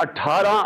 18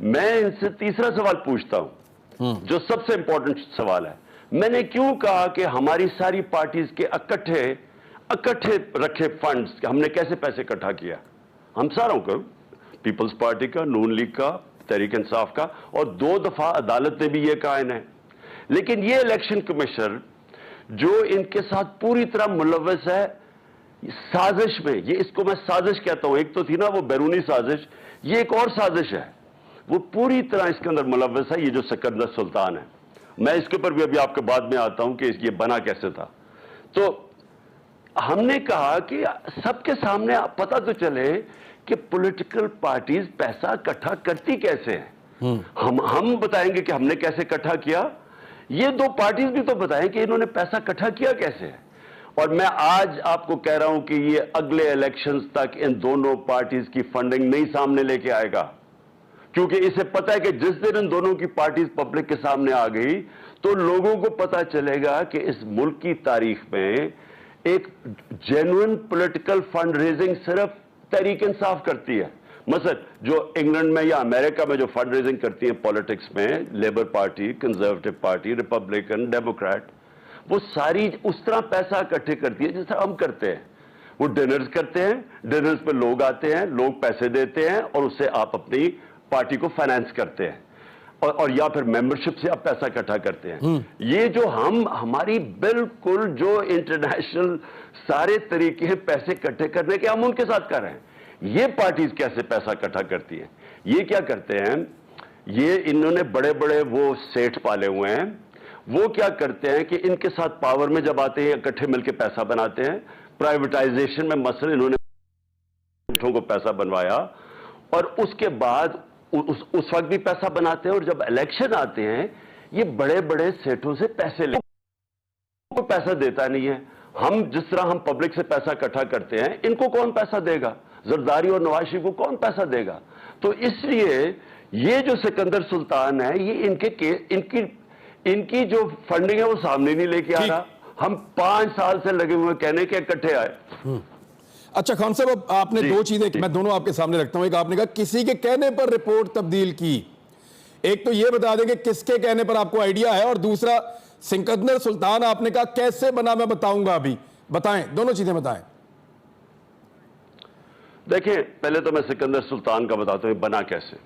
میں ان سے تیسرا سوال پوچھتا ہوں جو سب سے امپورٹنٹ سوال ہے. میں نے کیوں کہا کہ ہماری ساری پارٹیز کے اکٹھے رکھے فنڈز ہم نے کیسے پیسے اکٹھا کیا؟ ہم ساروں کو، پیپلز پارٹی کا، نون لیگ کا، تحریک انصاف کا، اور 2 دفعہ عدالت نے بھی یہ کہا انہیں. لیکن یہ الیکشن کمیشن جو ان کے ساتھ پوری طرح ملوث ہے سازش میں، یہ اس کو میں سازش کہتا ہوں. ایک تو تھی نا وہ بیرونی سازش، یہ ایک اور سازش ہے. وہ پوری طرح اس کے اندر ملوث ہے، یہ جو سکندر سلطان ہے. میں اس کے اوپر بھی ابھی آپ کے بعد میں آتا ہوں کہ یہ بنا کیسے تھا. تو ہم نے کہا کہ سب کے سامنے پتہ تو چلے کہ پولیٹیکل پارٹیز پیسہ اکٹھا کرتی کیسے ہیں. ہم بتائیں گے کہ ہم نے کیسے اکٹھا کیا، یہ 2 پارٹیز بھی تو بتائیں کہ انہوں نے پیسہ اکٹھا کیا کیسے ہے. اور میں آج آپ کو کہہ رہا ہوں کہ یہ اگلے الیکشنز تک ان دونوں پارٹیز کی فنڈنگ نہیں سامنے لے کے آئے گا، کیونکہ اسے پتہ ہے کہ جس دن ان دونوں کی پارٹیز پبلک کے سامنے آ گئی تو لوگوں کو پتہ چلے گا کہ اس ملک کی تاریخ میں ایک جینوئن پولیٹیکل فنڈ ریزنگ صرف تحریک انصاف کرتی ہے. مثلا جو انگلینڈ میں یا امریکہ میں جو فنڈ ریزنگ کرتی ہیں پالیٹکس میں، labour party, conservative party, Republican, Democrat, وہ ساری اس طرح پیسہ اکٹھے کرتی ہے جس طرح ہم کرتے ہیں. وہ ڈنرز کرتے ہیں، ڈنرز پہ لوگ آتے ہیں، لوگ پیسے دیتے ہیں اور اس سے آپ اپنی پارٹی کو فائنانس کرتے ہیں، اور یا پھر ممبرشپ سے آپ پیسہ اکٹھا کرتے ہیں. یہ جو ہماری بالکل جو انٹرنیشنل سارے طریقے ہیں پیسے اکٹھے کرنے کے، ہم ان کے ساتھ کر رہے ہیں. یہ پارٹیز کیسے پیسہ اکٹھا کرتی ہیں؟ یہ کیا کرتے ہیں، یہ انہوں نے بڑے بڑے وہ سیٹھ پالے ہوئے ہیں. وہ کیا کرتے ہیں کہ ان کے ساتھ پاور میں جب آتے ہیں اکٹھے مل کے پیسہ بناتے ہیں. پرائیویٹائزیشن میں مثلا انہوں نے کو پیسہ بنوایا اور اس کے بعد اس وقت بھی پیسہ بناتے ہیں، اور جب الیکشن آتے ہیں یہ بڑے بڑے سیٹوں سے پیسے لے، کوئی پیسہ دیتا نہیں ہے. ہم جس طرح ہم پبلک سے پیسہ اکٹھا کرتے ہیں، ان کو کون پیسہ دے گا؟ زرداری اور نواز شریف کو کون پیسہ دے گا؟ تو اس لیے یہ جو سکندر سلطان ہے یہ ان کی جو فنڈنگ ہے وہ سامنے نہیں لے کے آ رہا. ہم 5 سال سے لگے ہوئے کہنے کے اکٹھے آئے. اچھا خان صاحب، اب آپ نے 2 چیزیں میں دونوں آپ کے سامنے رکھتا ہوں. ایک آپ نے کہا کسی کے کہنے پر رپورٹ تبدیل کی. ایک تو یہ بتا دیں کہ کس کے کہنے پر آپ کو آئیڈیا ہے، اور دوسرا سکندر سلطان آپ نے کہا کیسے بنا، میں بتاؤں گا. ابھی بتائیں، دونوں چیزیں بتائیں. دیکھیں پہلے تو میں سکندر سلطان کا بتاتا ہوں بنا کیسے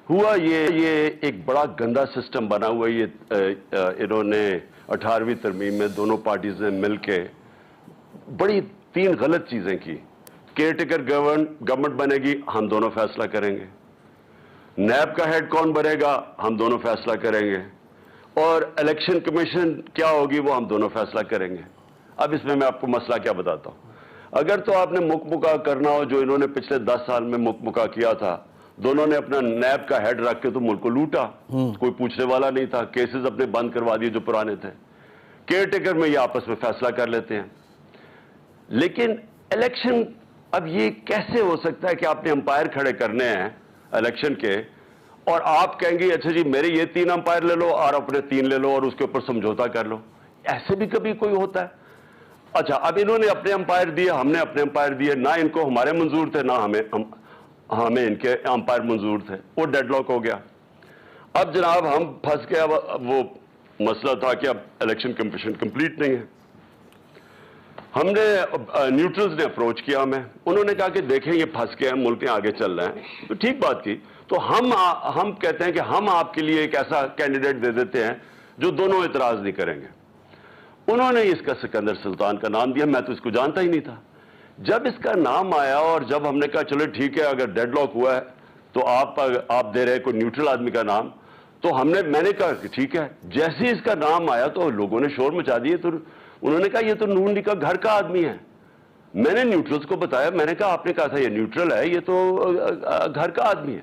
ہوا. یہ ایک بڑا گندا سسٹم بنا ہوا. یہ انہوں نے 18ویں ترمیم میں دونوں پارٹیز نے مل کے بڑی 3 غلط چیزیں کی. کیئر ٹیکر گورنمنٹ بنے گی، ہم دونوں فیصلہ کریں گے. نیب کا ہیڈ کون بنے گا، ہم دونوں فیصلہ کریں گے. اور الیکشن کمیشن کیا ہوگی، وہ ہم دونوں فیصلہ کریں گے. اب اس میں آپ کو مسئلہ کیا بتاتا ہوں. اگر تو آپ نے مکمکا کرنا ہو جو انہوں نے پچھلے 10 سال میں مکمکا کیا تھا، دونوں نے اپنا نیب کا ہیڈ رکھ کے تو ملک کو لوٹا. کوئی پوچھنے والا نہیں تھا. کیسز اپنے بند کروا دیے جو پرانے تھے. کیئر ٹیکر میں یہ آپس میں فیصلہ کر لیتے ہیں. لیکن الیکشن اب یہ کیسے ہو سکتا ہے کہ آپ نے امپائر کھڑے کرنے ہیں الیکشن کے، اور آپ کہیں گے اچھا جی میرے یہ 3 امپائر لے لو اور اپنے 3 لے لو اور اس کے اوپر سمجھوتا کر لو. ایسے بھی کبھی کوئی ہوتا ہے؟ اچھا اب انہوں نے اپنے امپائر دیے، ہم نے اپنے امپائر دیے. نہ ان کو ہمارے منظور تھے، نہ ہمیں ان کے امپائر منظور تھے. وہ ڈیڈ لاک ہو گیا. اب جناب ہم پھنس گئے. اب وہ مسئلہ تھا کہ اب الیکشن کمیشن کمپلیٹ نہیں ہے. ہم نے نیوٹرلز نے اپروچ کیا ہمیں. انہوں نے کہا کہ دیکھیں یہ پھنس گئے ہیں، ملک آگے چل رہے ہیں. تو ٹھیک بات کی. تو ہم کہتے ہیں کہ ہم آپ کے لیے ایک ایسا کینڈیڈیٹ دے دیتے ہیں جو دونوں اعتراض نہیں کریں گے. انہوں نے اس کا سکندر سلطان کا نام دیا. میں تو اس کو جانتا ہی نہیں تھا. جب اس کا نام آیا اور جب ہم نے کہا چلو ٹھیک ہے اگر ڈیڈ لاک ہوا ہے تو آپ دے رہے کوئی نیوٹرل آدمی کا نام، تو میں نے کہا کہ ٹھیک ہے. جیسے اس کا نام آیا تو لوگوں نے شور مچا دیے. تو انہوں نے کہا یہ تو نون لیگ کا گھر کا آدمی ہے. میں نے نیوٹرلز کو بتایا. میں نے کہا آپ نے کہا تھا یہ نیوٹرل ہے، یہ تو گھر کا آدمی ہے.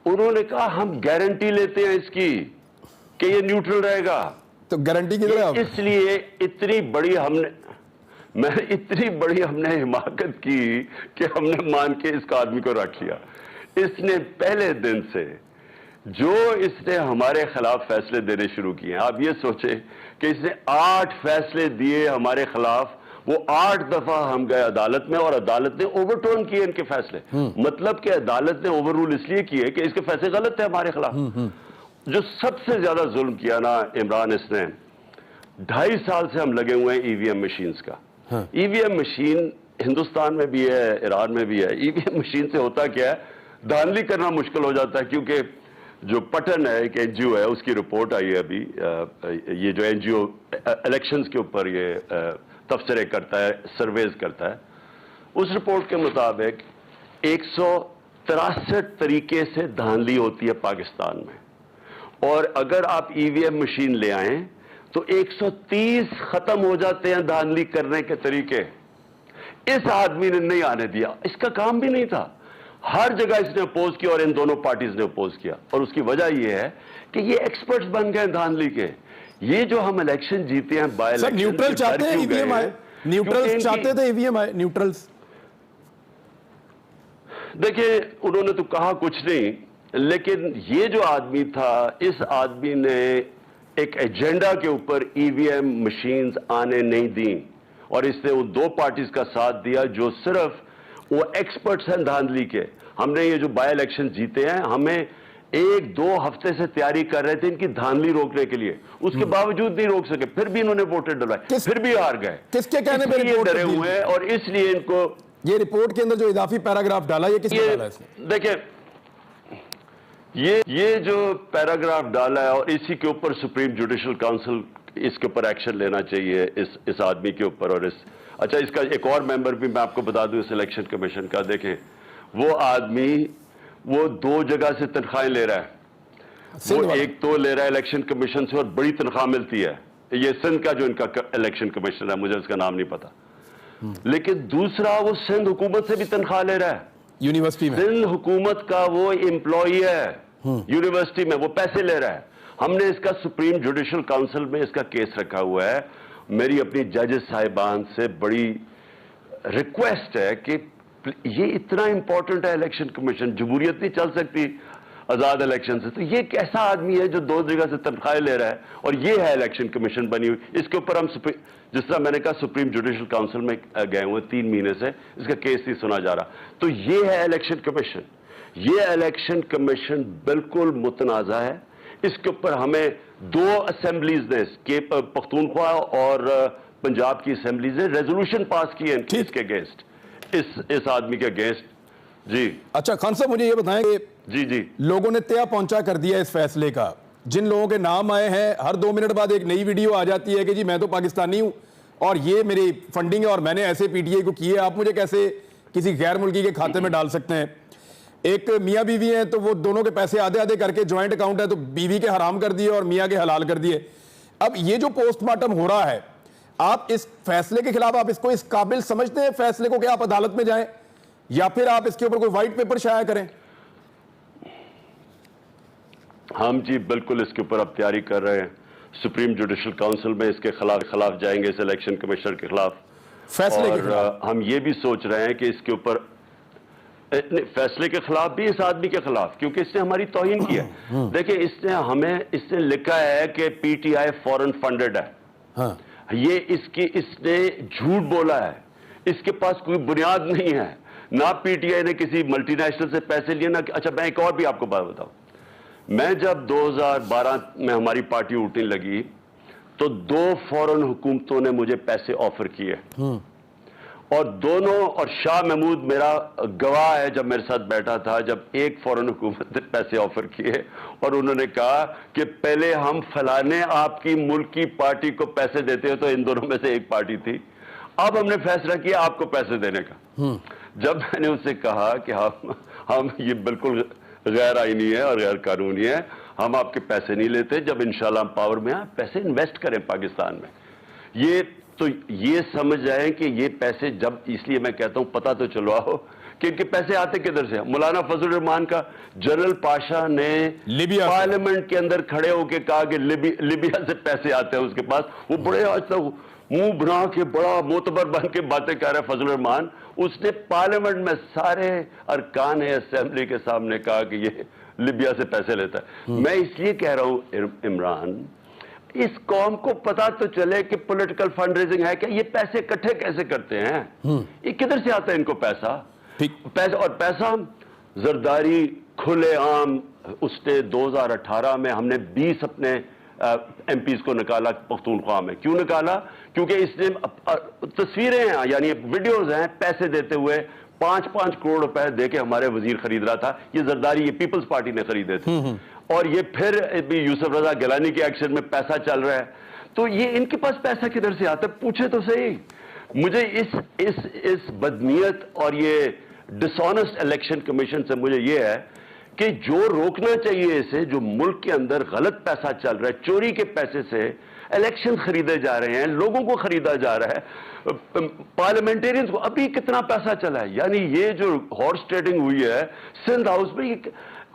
انہوں نے کہا ہم گارنٹی لیتے ہیں اس کی کہ یہ نیوٹرل رہے گا. تو گارنٹی کی طرح اس لیے اتنی بڑی ہم نے حماقت کی کہ ہم نے مان کے اس کا آدمی کو رکھ لیا. اس نے پہلے دن سے جو اس نے ہمارے خلاف فیصلے دینے شروع کیے ہیں، آپ یہ سوچیں کہ اس نے 8 فیصلے دیے ہمارے خلاف. وہ 8 دفعہ ہم گئے عدالت میں اور عدالت نے اوور ٹرن کیے ان کے فیصلے. مطلب کہ عدالت نے اوور رول اس لیے کیے کہ اس کے فیصلے غلط تھے ہمارے خلاف. جو سب سے زیادہ ظلم کیا نا عمران اس نے, 2.5 سال سے ہم لگے ہوئے ہیں ای وی ایم مشینز کا. ای وی ایم مشین ہندوستان میں بھی ہے, ایران میں بھی ہے. ای وی ایم مشین سے ہوتا کیا ہے, دھاندلی کرنا مشکل ہو جاتا ہے, کیونکہ جو پٹن ہے ایک این جی او ہے, اس کی رپورٹ آئی ہے ابھی. یہ جو این جی او الیکشنز کے اوپر یہ تبصرے کرتا ہے, سرویز کرتا ہے, اس رپورٹ کے مطابق 163 طریقے سے دھاندلی ہوتی ہے پاکستان میں. اور اگر آپ ای وی ایم مشین لے آئیں تو 130 ختم ہو جاتے ہیں دھاندلی کرنے کے طریقے. اس آدمی نے نہیں آنے دیا, اس کا کام بھی نہیں تھا. ہر جگہ اس نے اپوز کیا اور ان دونوں پارٹیز نے اپوز کیا, اور اس کی وجہ یہ ہے کہ یہ ایکسپرٹس بن گئے دھاندلی کے. یہ جو ہم الیکشن جیتے ہیں بائی الیکشن, نیوٹرل چاہتے ہیں ای وی ایم آئے, نیوٹرل چاہتے تھے ای وی ایم آئے, نیوٹرلز. دیکھیں انہوں نے تو کہا کچھ نہیں, لیکن یہ جو آدمی تھا, اس آدمی نے ایک ایجنڈا کے اوپر ای وی ایم مشینز آنے نہیں دیں, اور اس نے وہ 2 پارٹیز کا ساتھ دیا جو صرف وہ ایکسپرٹس ہیں دھاندلی کے. ہم نے یہ جو بائی الیکشن جیتے ہیں, ہمیں 1-2 ہفتے سے تیاری کر رہے تھے ان کی دھاندلی روکنے کے لیے, اس کے باوجود نہیں روک سکے. پھر بھی انہوں نے ووٹر ڈلوائے, پھر بھی ہار گئے. کس کے کہنے پہ یہ ڈرے ہوئے ہیں, اور اس لیے ان کو یہ رپورٹ کے اندر جو اضافی پیراگراف ڈالا, یہ کس نے ڈالا ہے؟ دیکھیں یہ جو پیراگراف ڈالا ہے, اور اسی کے اوپر سپریم جوڈیشل کاؤنسل اس کے اوپر ایکشن لینا چاہیے اس آدمی کے اوپر. اور اچھا, اس کا ایک اور ممبر بھی میں آپ کو بتا دوں اس الیکشن کمیشن کا. دیکھیں وہ آدمی وہ 2 جگہ سے تنخواہیں لے رہا ہے. وہ ایک تو لے رہا ہے الیکشن کمیشن سے, اور بڑی تنخواہ ملتی ہے. یہ سندھ کا جو ان کا الیکشن کمیشن ہے, مجھے اس کا نام نہیں پتا. لیکن دوسرا وہ سندھ حکومت سے بھی تنخواہ لے رہا ہے, یونیورسٹی میں. سندھ حکومت کا وہ امپلائی ہے یونیورسٹی میں, وہ پیسے لے رہا ہے. ہم نے اس کا سپریم جوڈیشل کاؤنسل میں اس کا کیس رکھا ہوا ہے. میری اپنی ججز صاحبان سے بڑی ریکویسٹ ہے کہ یہ اتنا امپورٹنٹ ہے الیکشن کمیشن, جمہوریت نہیں چل سکتی آزاد الیکشن سے. تو یہ کیسا آدمی ہے جو 2 جگہ سے تنخواہیں لے رہا ہے, اور یہ ہے الیکشن کمیشن بنی ہوئی. اس کے اوپر ہم جس طرح میں نے کہا سپریم جوڈیشل کاؤنسل میں گئے ہوئے 3 مہینے سے, اس کا کیس نہیں سنا جا رہا. تو یہ ہے الیکشن کمیشن. یہ الیکشن کمیشن بالکل متنازع ہے. اس کے اوپر ہمیں 2 اسمبلیز نے, پختونخوا اور پنجاب کی اسمبلیز نے ریزولوشن پاس کی ہے اس کے اگینسٹ, اس آدمی کے اگینسٹ. جی اچھا خان صاحب, مجھے یہ بتائیں کہ جی لوگوں نے تیا پہنچا کر دیا اس فیصلے کا. جن لوگوں کے نام آئے ہیں, ہر 2 منٹ بعد ایک نئی ویڈیو آ جاتی ہے کہ جی میں تو پاکستانی ہوں اور یہ میری فنڈنگ ہے اور میں نے ایسے پی ٹی آئی کو کی ہے, آپ مجھے کیسے کسی غیر ملکی کے کھاتے میں ڈال سکتے ہیں. ایک میاں بیوی ہیں تو وہ دونوں کے پیسے آدھے آدھے کر کے جوائنٹ اکاؤنٹ ہے, تو بیوی کے حرام کر دیے اور میاں کے حلال کر دیے. اب یہ جو پوسٹ مارٹم ہو رہا ہے, آپ اس فیصلے کے خلاف آپ اس کو اس قابل سمجھتے ہیں فیصلے کو کہ آپ عدالت میں جائیں, یا پھر آپ اس کے اوپر کوئی وائٹ پیپر شائع کریں؟ ہم جی بالکل اس کے اوپر اب تیاری کر رہے ہیں. سپریم جوڈیشل کاؤنسل میں اس کے خلاف جائیں گے, اس الیکشن کمیشن کے خلاف فیصلے کے خلاف. اور ہم یہ بھی سوچ رہے ہیں کہ اس کے اوپر فیصلے کے خلاف بھی, اس آدمی کے خلاف, کیونکہ اس نے ہماری توہین کی ہے. دیکھیں اس نے لکھا ہے کہ P T I foreign funded ہے. یہ اس نے جھوٹ بولا ہے, اس کے پاس کوئی بنیاد نہیں ہے. نہ پی ٹی آئی نے کسی ملٹی نیشنل سے پیسے لیے, نہ. اچھا میں ایک اور بھی آپ کو بات بتاؤں. میں جب 2012 میں ہماری پارٹی اٹھنے لگی تو 2 فورن حکومتوں نے مجھے پیسے آفر کیے, اور دونوں, اور شاہ محمود میرا گواہ ہے جب میرے ساتھ بیٹھا تھا, جب ایک فورن حکومت نے پیسے آفر کیے اور انہوں نے کہا کہ پہلے ہم فلانے آپ کی ملک کی پارٹی کو پیسے دیتے ہیں, تو ان دونوں میں سے ایک پارٹی تھی. اب ہم نے فیصلہ کیا آپ کو پیسے دینے کا. جب میں نے اسے کہا کہ ہم یہ بالکل غیر آئینی ہے اور غیر قانونی ہے, ہم آپ کے پیسے نہیں لیتے, جب انشاءاللہ ہم پاور میں آئیں پیسے انویسٹ کریں پاکستان میں. یہ سمجھ جائیں کہ یہ پیسے, جب اس لیے میں کہتا ہوں پتہ تو چلواؤ کہ ان کے پیسے آتے کدھر سے. مولانا فضل الرحمان کا جنرل پاشا نے پارلیمنٹ کے اندر کھڑے ہو کے کہا کہ لیبیا سے پیسے آتے ہیں اس کے پاس. وہ بڑے آج تک منہ بنا کے بڑا معتبر بن کے باتیں کہہ رہا ہے فضل الرحمان. اس نے پارلیمنٹ میں سارے ارکان اسمبلی کے سامنے کہا کہ یہ لیبیا سے پیسے لیتا ہے. میں اس لیے کہہ رہا ہوں عمران, اس قوم کو پتا تو چلے کہ پولیٹیکل فنڈ ریزنگ ہے کہ یہ پیسے اکٹھے کیسے کرتے ہیں, یہ کدھر سے آتا ہے ان کو پیسہ. اور پیسہ زرداری کھلے عام, اس نے 2018 میں ہم نے 20 اپنے ایم پیز کو نکالا پختونخوا میں. کیوں نکالا؟ کیونکہ اس نے تصویریں ہیں, یعنی ویڈیوز ہیں, پیسے دیتے ہوئے 5-5 کروڑ روپے دے کے ہمارے وزیر خرید رہا تھا. یہ زرداری یہ پیپلز پارٹی نے خریدے تھے, اور یہ پھر یوسف رضا گیلانی کے ایکشن میں پیسہ چل رہا ہے. تو یہ ان کے پاس پیسہ کدھر سے آتا ہے؟ پوچھے تو صحیح. مجھے اس بدنیت اور یہ ڈس آنیسٹ الیکشن کمیشن سے مجھے یہ ہے کہ جو روکنا چاہیے اسے, جو ملک کے اندر غلط پیسہ چل رہا ہے, چوری کے پیسے سے الیکشن خریدے جا رہے ہیں, لوگوں کو خریدا جا رہا ہے, پارلیمنٹیرینز کو ابھی کتنا پیسہ چلا ہے. یعنی یہ جو ہارس ٹریڈنگ ہوئی ہے سندھ ہاؤس میں, یہ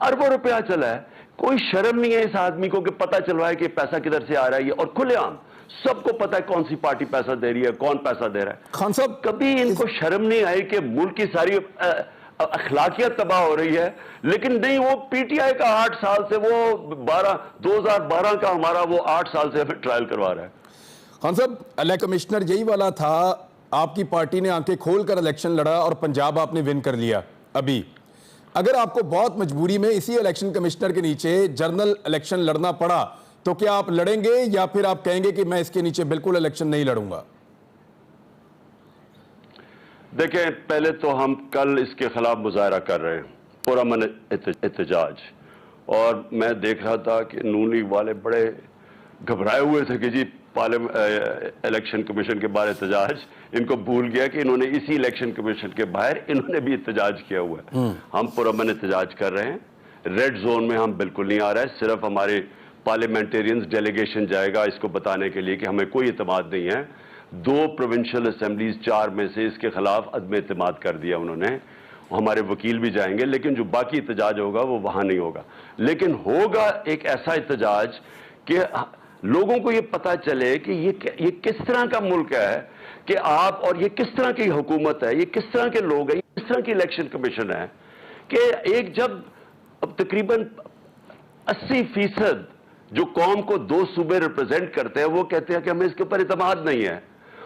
اربوں روپیہ چلا ہے. کوئی شرم نہیں ہے اس آدمی کو کہ پتہ چلوا ہے کہ پیسہ کدھر سے آ رہا ہے, اور کھلے عام سب کو پتا ہے کون سی پارٹی پیسہ دے رہی ہے, کون پیسہ دے رہا ہے. خان صاحب, کبھی ان کو شرم نہیں آئی کہ ملک کی ساری اخلاقیات تباہ ہو رہی ہے, لیکن نہیں, وہ پی ٹی آئی کا 8 سال سے, وہ 2012 کا ہمارا وہ 8 سال سے ہمیں ٹرائل کروا رہا ہے. خان صاحب, الیکشن کمشنر یہی والا تھا, آپ کی پارٹی نے آنکھیں کھول کر الیکشن لڑا اور پنجاب آپ نے ون کر لیا. ابھی اگر آپ کو بہت مجبوری میں اسی الیکشن کمشنر کے نیچے جنرل الیکشن لڑنا پڑا تو کیا آپ لڑیں گے, یا پھر آپ کہیں گے کہ میں اس کے نیچے بالکل الیکشن نہیں لڑوں گا؟ دیکھیں, پہلے تو ہم کل اس کے خلاف مظاہرہ کر رہے ہیں, پرامن احتجاج, اور میں دیکھ رہا تھا کہ نون لیگ والے بڑے گھبرائے ہوئے تھے کہ جی الیکشن کمیشن کے باہر احتجاج, ان کو بھول گیا کہ انہوں نے اسی الیکشن کمیشن کے باہر انہوں نے بھی احتجاج کیا ہوا ہے. ہم پرامن احتجاج کر رہے ہیں, ریڈ زون میں ہم بالکل نہیں آ رہا ہے, صرف ہمارے پارلیمنٹیرینز ڈیلیگیشن جائے گا اس کو بتانے کے لیے کہ ہمیں کوئی اعتماد نہیں ہے. 2 پروونشل اسمبلیز 4 میں سے اس کے خلاف عدم اعتماد کر دیا انہوں نے, ہمارے وکیل بھی جائیں گے, لیکن جو باقی احتجاج ہوگا وہ وہاں نہیں ہوگا. لیکن ہوگا ایک ایسا احتجاج کہ لوگوں کو یہ پتا چلے کہ یہ کس طرح کا ملک ہے کہ آپ, اور یہ کس طرح کی حکومت ہے, یہ کس طرح کے لوگ ہیں, یہ کس طرح کی الیکشن کمیشن ہے کہ ایک جب تقریباً 80% جو قوم کو 2 صوبے ریپرزینٹ کرتے ہیں وہ کہتے ہیں کہ ہمیں اس کے اوپر اعتماد نہیں ہے,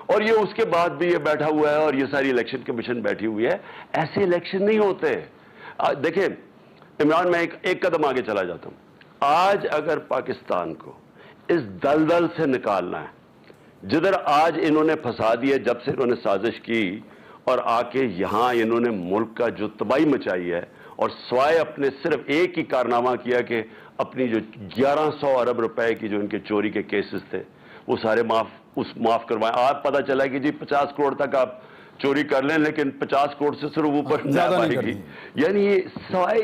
اور یہ اس کے بعد بھی یہ بیٹھا ہوا ہے اور یہ ساری الیکشن کمیشن بیٹھی ہوئی ہے. ایسے الیکشن نہیں ہوتے. دیکھیں عمران, میں ایک قدم آگے چلا جاتا ہوں. آج اگر پاکستان کو اس دلدل سے نکالنا ہے جدھر آج انہوں نے پھنسا دیا, جب سے انہوں نے سازش کی اور آ کے یہاں انہوں نے ملک کا جو تباہی مچائی ہے, اور سوائے اپنے صرف ایک ہی کارنامہ کیا کہ اپنی جو 1100 ارب روپے کی جو ان کے چوری کے کیسز تھے وہ سارے معاف کروائیں. آپ پتہ چلا کہ جی 50 کروڑ تک آپ چوری کر لیں, لیکن 50 کروڑ سے صرف اوپر نیب آئے گی. یعنی سوائے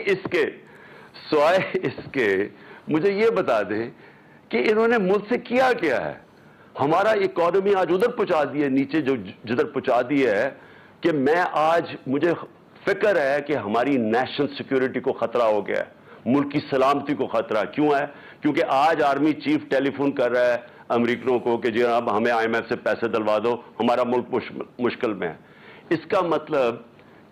اس کے مجھے یہ بتا دیں کہ انہوں نے ملک سے کیا ہے. ہمارا اکانومی آج ادھر پہنچا دی ہے نیچے, جو جدھر پہنچا دی ہے کہ میں آج مجھے فکر ہے کہ ہماری نیشنل سیکیورٹی کو خطرہ ہو گیا ہے, ملک کی سلامتی کو خطرہ. کیوں ہے؟ کیونکہ آج آرمی چیف ٹیلی فون کر رہا ہے امریکنوں کو کہ جی اب ہمیں IMF سے پیسے دلوا دو, ہمارا ملک مشکل میں ہے. اس کا مطلب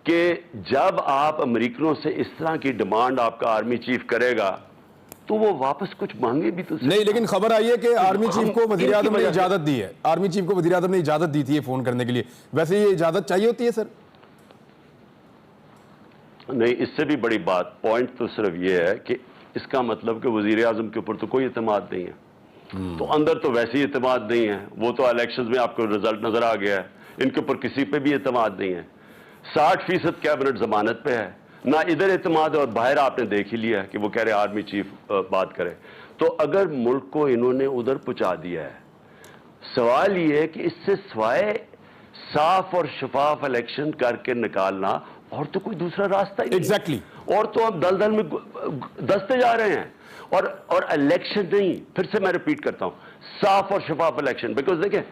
کہ جب آپ امریکنوں سے اس طرح کی ڈیمانڈ آپ کا آرمی چیف کرے گا تو وہ واپس کچھ مانگے بھی تو نہیں. لیکن خبر آئی ہے کہ آرمی چیف کو وزیر اعظم نے اجازت دی ہے, آرمی چیف کو وزیر اعظم نے اجازت دی تھی فون کرنے کے لیے. ویسے یہ اجازت چاہیے ہوتی ہے سر؟ نہیں, اس سے بھی بڑی بات, پوائنٹ تو صرف یہ ہے کہ اس کا مطلب کہ وزیر اعظم کے اوپر تو کوئی اعتماد نہیں ہے. تو اندر تو ویسے ہی اعتماد نہیں ہے, وہ تو الیکشنز میں آپ کو رزلٹ نظر آ گیا ہے, ان کے اوپر کسی پہ بھی اعتماد نہیں ہے. 60% کیبنٹ ضمانت پہ ہے, نہ ادھر اعتماد ہے, اور باہر آپ نے دیکھ ہی لیا کہ وہ کہہ رہے آرمی چیف بات کرے. تو اگر ملک کو انہوں نے ادھر پہنچا دیا ہے, سوال یہ ہے کہ اس سے سوائے صاف اور شفاف الیکشن کر کے نکالنا اور تو کوئی دوسرا راستہ ہی نہیں. ایگزیکٹلی. اور تو ہم دلدل میں دستے جا رہے ہیں, اور الیکشن نہیں, پھر سے میں ریپیٹ کرتا ہوں, صاف اور شفاف الیکشن. بیکاز دیکھیں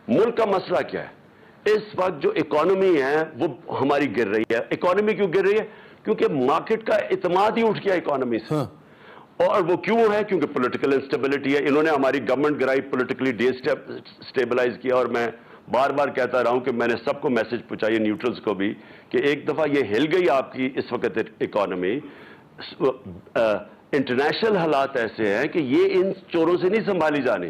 ملک کا مسئلہ کیا ہے اس وقت, جو اکانومی ہے وہ ہماری گر رہی ہے. اکانومی کیوں گر رہی ہے؟ کیونکہ مارکیٹ کا اعتماد ہی اٹھ گیا اکانومی سے. اور وہ کیوں ہے؟ کیونکہ پولیٹیکل انسٹیبلٹی ہے. انہوں نے ہماری گورنمنٹ گرائی, پولیٹیکلی ڈی اسٹیبلائز کیا. اور میں بار بار کہتا رہا ہوں کہ میں نے سب کو میسج پہنچائی, نیوٹرلز کو بھی, کہ ایک دفعہ یہ ہل گئی آپ کی اس وقت اکانومی. انٹرنیشنل حالات ایسے ہیں کہ یہ ان چوروں سے نہیں سنبھالی جانی.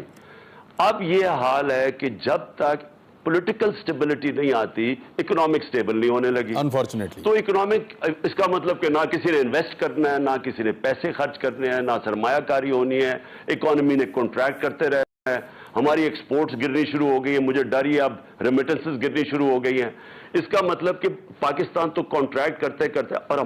اب یہ حال ہے کہ جب تک پولیٹیکل سٹیبلٹی نہیں آتی اکنامک سٹیبل نہیں ہونے لگی انفارچونیٹلی. تو اکنامک اس کا مطلب کہ نہ کسی نے انویسٹ کرنا ہے، نہ کسی نے پیسے خرچ کرنے ہیں، نہ سرمایہ کاری ہونی ہے، اکانومی نے کنٹریکٹ کرتے رہنا ہے، ہماری ایکسپورٹس گرنی شروع ہو گئی ہیں، مجھے ڈر یہ اب ریمیٹنسز گرنی شروع ہو گئی ہیں. اس کا مطلب کہ پاکستان تو کنٹریکٹ کرتے کرتے اور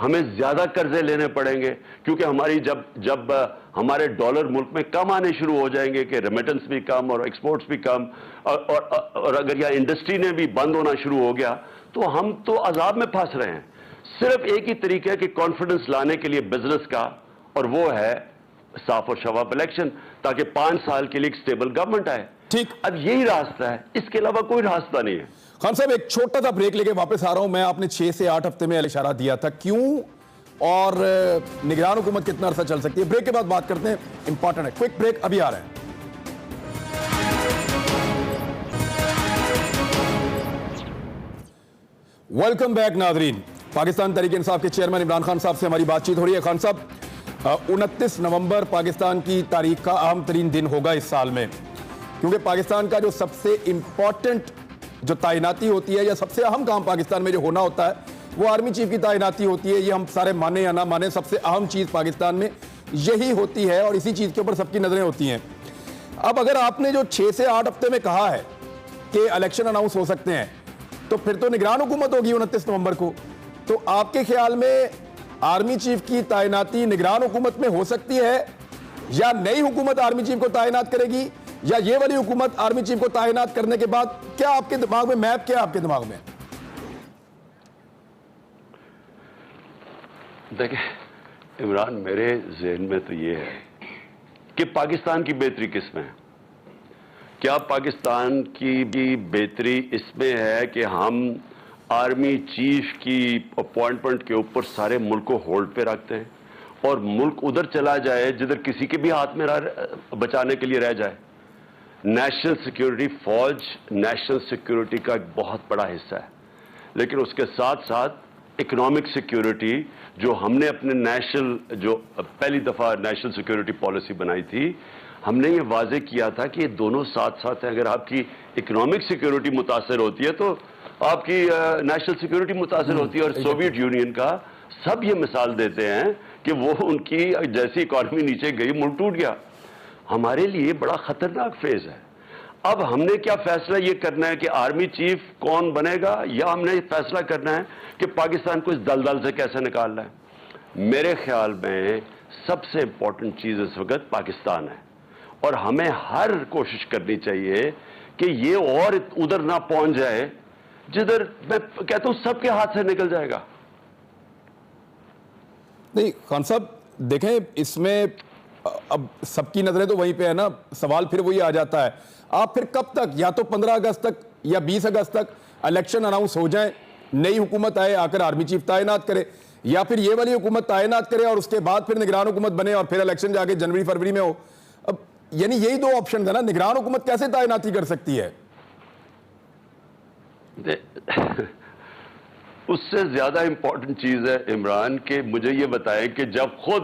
ہمیں زیادہ قرضے لینے پڑیں گے، کیونکہ ہماری جب ہمارے ڈالر ملک میں کم آنے شروع ہو جائیں گے کہ ریمیٹنس بھی کم اور ایکسپورٹس بھی کم، اور اگر یہ انڈسٹری نے بھی بند ہونا شروع ہو گیا تو ہم تو عذاب میں پھنس رہے ہیں. صرف ایک ہی طریقہ ہے کہ کانفیڈنس لانے کے لیے بزنس کا، اور وہ ہے صاف اور شفاف الیکشن، تاکہ 5 سال کے لیے ایک سٹیبل گورنمنٹ آئے. ٹھیک. اب یہی راستہ ہے، اس کے علاوہ کوئی راستہ نہیں ہے. خان صاحب ایک چھوٹا سا بریک لے کے واپس آ رہا ہوں میں. آپ نے 6 سے 8 ہفتے میں اشارہ دیا تھا، کیوں اور نگران حکومت کتنا عرصہ چل سکتی ہے؟ بریک کے بعد بات کرتے ہیں، امپورٹنٹ ہے. کوئک بریک، ابھی آ رہے ہیں. ویلکم بیک ناظرین. پاکستان تحریک انصاف کے چیئرمین عمران خان صاحب سے ہماری بات چیت ہو رہی ہے. خان صاحب 29 نومبر پاکستان کی تاریخ کا اہم ترین دن ہوگا اس سال میں، کیونکہ پاکستان کا جو سب سے امپورٹنٹ جو تعیناتی ہوتی ہے یا سب سے اہم کام پاکستان میں جو ہونا ہوتا ہے وہ آرمی چیف کی تعیناتی ہوتی ہے. یہ ہم سارے مانے یا نہ مانے، سب سے اہم چیز پاکستان میں یہی ہوتی ہے اور اسی چیز کے اوپر سب کی نظریں ہوتی ہیں. اب اگر آپ نے جو 6 سے 8 ہفتے میں کہا ہے کہ الیکشن اناؤنس ہو سکتے ہیں تو پھر تو نگران حکومت ہوگی 29 نومبر کو. تو آپ کے خیال میں آرمی چیف کی تعیناتی نگران حکومت میں ہو سکتی ہے، یا نئی حکومت آرمی چیف کو تعینات کرے گی، یا یہ والی حکومت آرمی چیف کو تعینات کرنے کے بعد کیا آپ کے دماغ میں میپ کیا آپ کے دماغ میں؟ دیکھیں عمران، میرے ذہن میں تو یہ ہے کہ پاکستان کی بہتری کس میں ہے. کیا پاکستان کی بھی بہتری اس میں ہے کہ ہم آرمی چیف کی اپوائنٹمنٹ کے اوپر سارے ملک کو ہولڈ پہ رکھتے ہیں اور ملک ادھر چلا جائے جدھر کسی کے بھی ہاتھ میں بچانے کے لیے رہ جائے؟ نیشنل سیکیورٹی، فوج نیشنل سیکیورٹی کا ایک بہت بڑا حصہ ہے، لیکن اس کے ساتھ ساتھ اکنامک سیکیورٹی جو ہم نے اپنے جو پہلی دفعہ نیشنل سیکیورٹی پالیسی بنائی تھی، ہم نے یہ واضح کیا تھا کہ یہ دونوں ساتھ ساتھ ہیں. اگر آپ کی اکنامک سیکیورٹی متاثر ہوتی ہے تو آپ کی نیشنل سیکیورٹی متاثر ہوتی ہے. اور سوویت یونین کا سب یہ مثال دیتے ہیں کہ وہ ان کی جیسی اکانومی نیچے گئی ملک ٹوٹ گیا. ہمارے لیے بڑا خطرناک فیز ہے. اب ہم نے کیا فیصلہ یہ کرنا ہے کہ آرمی چیف کون بنے گا، یا ہم نے فیصلہ کرنا ہے کہ پاکستان کو اس دلدل سے کیسے نکالنا ہے؟ میرے خیال میں سب سے امپورٹنٹ چیز اس وقت پاکستان ہے، اور ہمیں ہر کوشش کرنی چاہیے کہ یہ اور ادھر نہ پہنچ جائے جدھر میں کہتا ہوں سب کے ہاتھ سے نکل جائے گا. نہیں خان صاحب دیکھیں، اس میں اب سب کی نظریں تو وہیں پہ ہے نا. سوال پھر وہی آ جاتا ہے، آپ پھر کب تک، یا تو 15 اگست تک یا 20 اگست تک الیکشن اناؤنس ہو جائیں، نئی حکومت آئے آ کر آرمی چیف تعینات کرے، یا پھر یہ والی حکومت تعینات کرے اور اس کے بعد پھر نگران حکومت بنے اور پھر الیکشن جا کے جنوری فروری میں ہو. اب یعنی یہی 2 آپشن ہے نا. نگران حکومت کیسے تعیناتی کر سکتی ہے؟ اس سے زیادہ امپورٹنٹ چیز ہے عمران کہ مجھے یہ بتائیں کہ جب خود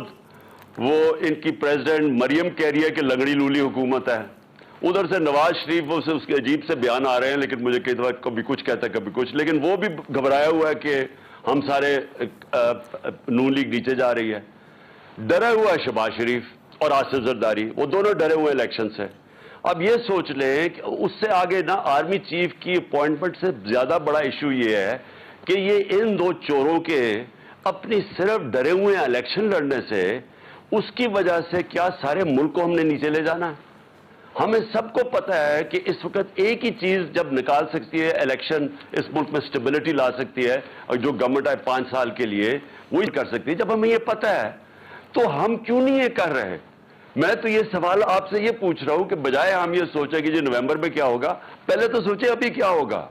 وہ ان کی پریزیڈنٹ مریم کہہ رہی ہے کہ لنگڑی لولی حکومت ہے، ادھر سے نواز شریف اس کے عجیب سے بیان آ رہے ہیں، لیکن مجھے کئی دفعہ کبھی کچھ کہتا ہے کبھی کچھ، لیکن وہ بھی گھبرایا ہوا ہے کہ ہم سارے نون لیگ نیچے جا رہی ہے. ڈرا ہوا ہے شہباز شریف اور آصف زرداری، وہ دونوں ڈرے ہوئے الیکشن سے. اب یہ سوچ لیں کہ اس سے آگے نا آرمی چیف کی اپوائنٹمنٹ سے زیادہ بڑا ایشو یہ ہے کہ یہ ان 2 چوروں کے اپنی صرف ڈرے ہوئے ہیں الیکشن لڑنے سے، اس کی وجہ سے کیا سارے ملک کو ہم نے نیچے لے جانا ہے؟ ہمیں سب کو پتہ ہے کہ اس وقت ایک ہی چیز جب نکال سکتی ہے الیکشن، اس ملک میں سٹیبلٹی لا سکتی ہے، اور جو گورنمنٹ آئے 5 سال کے لیے وہی کر سکتی ہے. جب ہمیں یہ پتہ ہے تو ہم کیوں نہیں یہ کر رہے؟ میں تو یہ سوال آپ سے یہ پوچھ رہا ہوں کہ بجائے ہم یہ سوچیں کہ جی نومبر میں کیا ہوگا، پہلے تو سوچیں ابھی کیا ہوگا.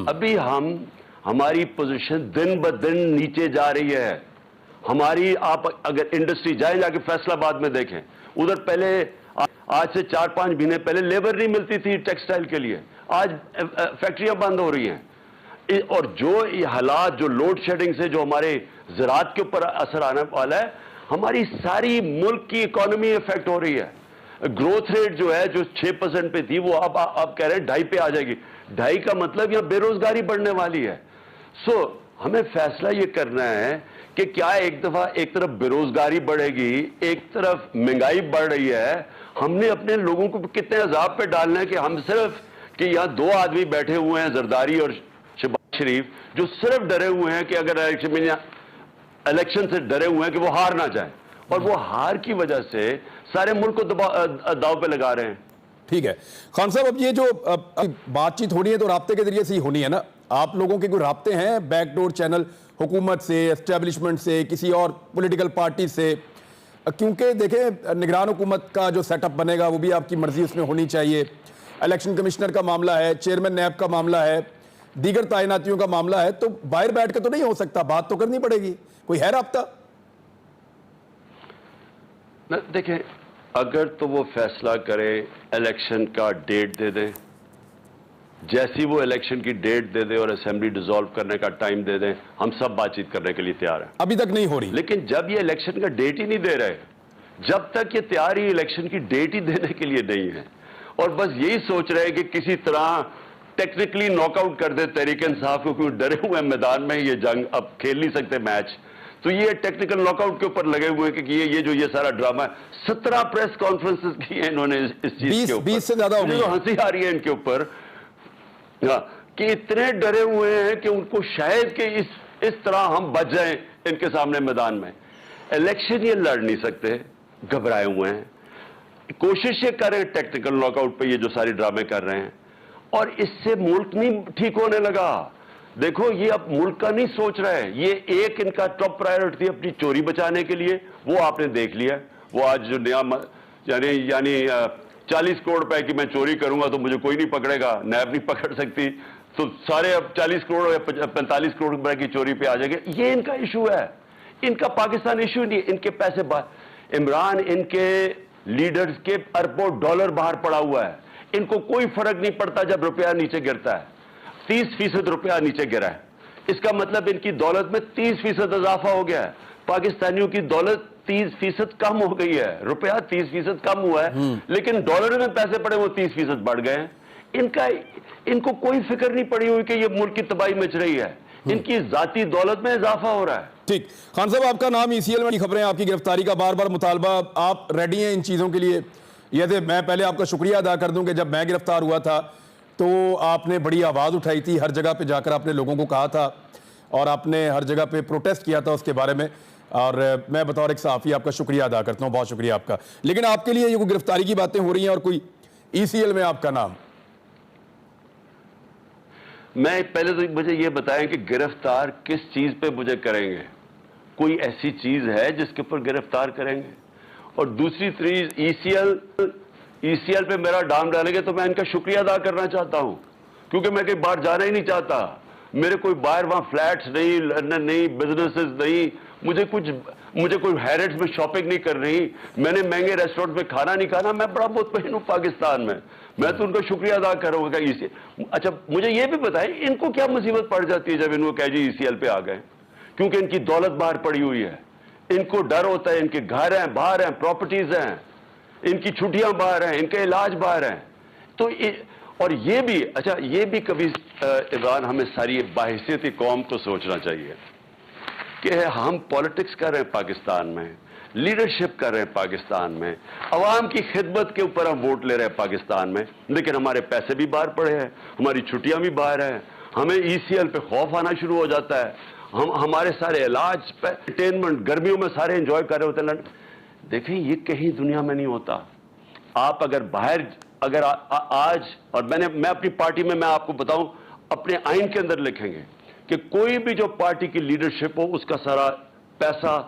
ابھی ہماری پوزیشن دن بدن نیچے جا رہی ہے. ہماری آپ اگر انڈسٹری جائیں جا کے فیصلہ آباد میں دیکھیں، ادھر پہلے آج سے 4-5 مہینے پہلے لیبر نہیں ملتی تھی ٹیکسٹائل کے لیے، آج فیکٹریاں بند ہو رہی ہیں. اور جو یہ حالات، جو لوڈ شیڈنگ سے جو ہمارے زراعت کے اوپر اثر آنے والا ہے، ہماری ساری ملک کی اکانومی افیکٹ ہو رہی ہے. گروتھ ریٹ جو ہے جو 6% پہ تھی وہ اب آپ کہہ رہے ہیں 2.5 پہ آ جائے گی. 2.5 کا مطلب یہاں بے روزگاری بڑھنے والی ہے. سو ہمیں فیصلہ یہ کرنا ہے کہ کیا ایک دفعہ ایک طرف بے روزگاری بڑھے گی, ایک طرف مہنگائی بڑھ رہی ہے, ہم نے اپنے لوگوں کو کتنے عذاب پہ ڈالنا ہے کہ ہم صرف کہ یہاں 2 آدمی بیٹھے ہوئے ہیں, زرداری اور شہباز شریف, جو صرف ڈرے ہوئے ہیں کہ اگر الیکشن سے ڈرے ہوئے ہیں کہ وہ ہار نہ جائیں, اور وہ ہار کی وجہ سے سارے ملک کو داؤ پہ لگا رہے ہیں. ٹھیک ہے خان صاحب, اب یہ جو بات چیت ہونی ہے تو رابطے کے ذریعے سے ہی ہونی ہے نا. آپ لوگوں کے کوئی رابطے ہیں بیک ڈور چینل حکومت سے, اسٹیبلشمنٹ سے, کسی اور پولیٹیکل پارٹی سے؟ کیونکہ دیکھیں نگران حکومت کا جو سیٹ اپ بنے گا وہ بھی آپ کی مرضی اس میں ہونی چاہیے. الیکشن کمشنر کا معاملہ ہے, چیئرمین نیب کا معاملہ ہے, دیگر تعیناتیوں کا معاملہ ہے, تو باہر بیٹھ کے تو نہیں ہو سکتا, بات تو کرنی پڑے گی. کوئی ہے رابطہ؟ دیکھیں اگر تو وہ فیصلہ کرے الیکشن کا ڈیٹ دے دیں, جیسی وہ الیکشن کی ڈیٹ دے دیں اور اسمبلی ڈیزالو کرنے کا ٹائم دے دیں, ہم سب بات چیت کرنے کے لیے تیار ہیں. ابھی تک نہیں ہو رہی. لیکن جب یہ الیکشن کا ڈیٹ ہی نہیں دے رہے, جب تک یہ تیار ہی الیکشن کی ڈیٹ ہی دینے کے لیے نہیں ہے, اور بس یہی سوچ رہے کہ کسی طرح ٹیکنیکلی ناک آؤٹ کر دے تحریک انصاف کو, کیونکہ ڈرے ہوئے ہیں میدان میں یہ جنگ اب کھیل نہیں سکتے میچ, تو یہ ٹیکنیکل ناک آؤٹ کے اوپر لگے ہوئے ہیں کہ یہ سارا ڈرامہ ہے. 17 پریس کانفرنسز کی ہیں انہوں نے اس چیز کے اوپر, 20 سے زیادہ ہو گئی. ہنسی آ رہی ہے ان کے اوپر کہ اتنے ڈرے ہوئے ہیں کہ ان کو شاید کہ اس طرح ہم بچ جائیں ان کے سامنے میدان میں. الیکشن یہ لڑ نہیں سکتے, گھبرائے ہوئے ہیں, کوشش یہ کریں ٹیکنیکل ناک آؤٹ پہ یہ جو ساری ڈرامے کر رہے ہیں, اور اس سے ملک نہیں ٹھیک ہونے لگا. دیکھو یہ اب ملک کا نہیں سوچ رہے, یہ ایک ان کا ٹاپ پرائیورٹی تھی اپنی چوری بچانے کے لیے, وہ آپ نے دیکھ لیا. وہ آج جو نیا یعنی 40 کروڑ روپے کی میں چوری کروں گا تو مجھے کوئی نہیں پکڑے گا, نیب نہیں پکڑ سکتی, تو سارے اب 40 کروڑ یا 45 کروڑ روپے کی چوری پہ آ جائے گا. یہ ان کا ایشو ہے, ان کا پاکستان ایشو نہیں. ان کے پیسے عمران ان کے لیڈرز کے اربوں ڈالر باہر پڑا ہوا ہے, ان کو کوئی فرق نہیں پڑتا جب روپیہ نیچے گرتا ہے. 30% روپیہ نیچے گرا ہے, اس کا مطلب ان کی دولت میں 30% اضافہ ہو گیا ہے. پاکستانیوں کی دولت 30% کم ہو گئی ہے, روپیہ 30% کم ہوا ہے, لیکن ڈالر میں پیسے پڑے وہ 30% بڑھ گئے ہیں. ان کو کوئی فکر نہیں پڑی ہوئی کہ یہ ملک کی تباہی مچ رہی ہے, ان کی ذاتی دولت میں اضافہ ہو رہا ہے. ٹھیک خان صاحب, آپ کا نام ECL میں خبریں, آپ کی گرفتاری کا بار بار مطالبہ, آپ ریڈی ہیں ان چیزوں کے لیے؟ یہ میں پہلے آپ کا شکریہ ادا کر دوں کہ جب میں گرفتار ہوا تھا تو آپ نے بڑی آواز اٹھائی تھی, ہر جگہ پہ جا کر آپ نے لوگوں کو کہا تھا, اور آپ نے ہر جگہ پہ پروٹیسٹ کیا تھا اس کے بارے میں, اور میں بطور ایک صحافی آپ کا شکریہ ادا کرتا ہوں, بہت شکریہ آپ کا. لیکن آپ کے لیے یہ کوئی گرفتاری کی باتیں ہو رہی ہیں اور کوئی ECL میں آپ کا نام؟ میں پہلے تو مجھے یہ بتائیں کہ گرفتار کس چیز پہ مجھے کریں گے, کوئی ایسی چیز ہے جس کے اوپر گرفتار کریں گے؟ اور دوسری چیز ECL پہ میرا ڈام ڈالیں گے تو میں ان کا شکریہ ادا کرنا چاہتا ہوں, کیونکہ میں کہیں باہر جانا ہی نہیں چاہتا. میرے کوئی باہر وہاں فلیٹس نہیں, لندن نہیں, بزنسز نہیں, مجھے کوئی ہیرٹس میں شاپنگ نہیں کر رہی, میں نے مہنگے ریسٹورنٹ میں کھانا نہیں کھانا, میں بڑا مطمئن ہوں پاکستان میں تو ان کا شکریہ ادا کروں گا. اچھا مجھے یہ بھی بتائیں ان کو کیا مصیبت پڑ جاتی ہے جب ان کو کہہ جی ECL پہ آ گئے؟ کیونکہ ان کی دولت باہر پڑی ہوئی ہے, ان کو ڈر ہوتا ہے, ان کے گھر ہیں باہر ہیں, پراپرٹیز ہیں, ان کی چھٹیاں باہر ہیں, ان کے علاج باہر ہیں. تو اور یہ بھی اچھا یہ بھی کبھی عمران ہمیں ساری باحثیت قوم کو سوچنا چاہیے کہ ہم پالیٹکس کر رہے ہیں پاکستان میں, لیڈرشپ کر رہے ہیں پاکستان میں, عوام کی خدمت کے اوپر ہم ووٹ لے رہے ہیں پاکستان میں, لیکن ہمارے پیسے بھی باہر پڑے ہیں, ہماری چھٹیاں بھی باہر ہیں, ہمیں ECL پہ خوف آنا شروع ہو جاتا ہے, ہمارے سارے علاج انٹرٹینمنٹ گرمیوں میں سارے انجوائے کر رہے ہوتے ہیں. دیکھیں یہ کہیں دنیا میں نہیں ہوتا. آپ اگر باہر آج, اور میں اپنی پارٹی میں آپ کو بتاؤں اپنے آئین کے اندر لکھیں گے کہ کوئی بھی جو پارٹی کی لیڈرشپ ہو اس کا سارا پیسہ,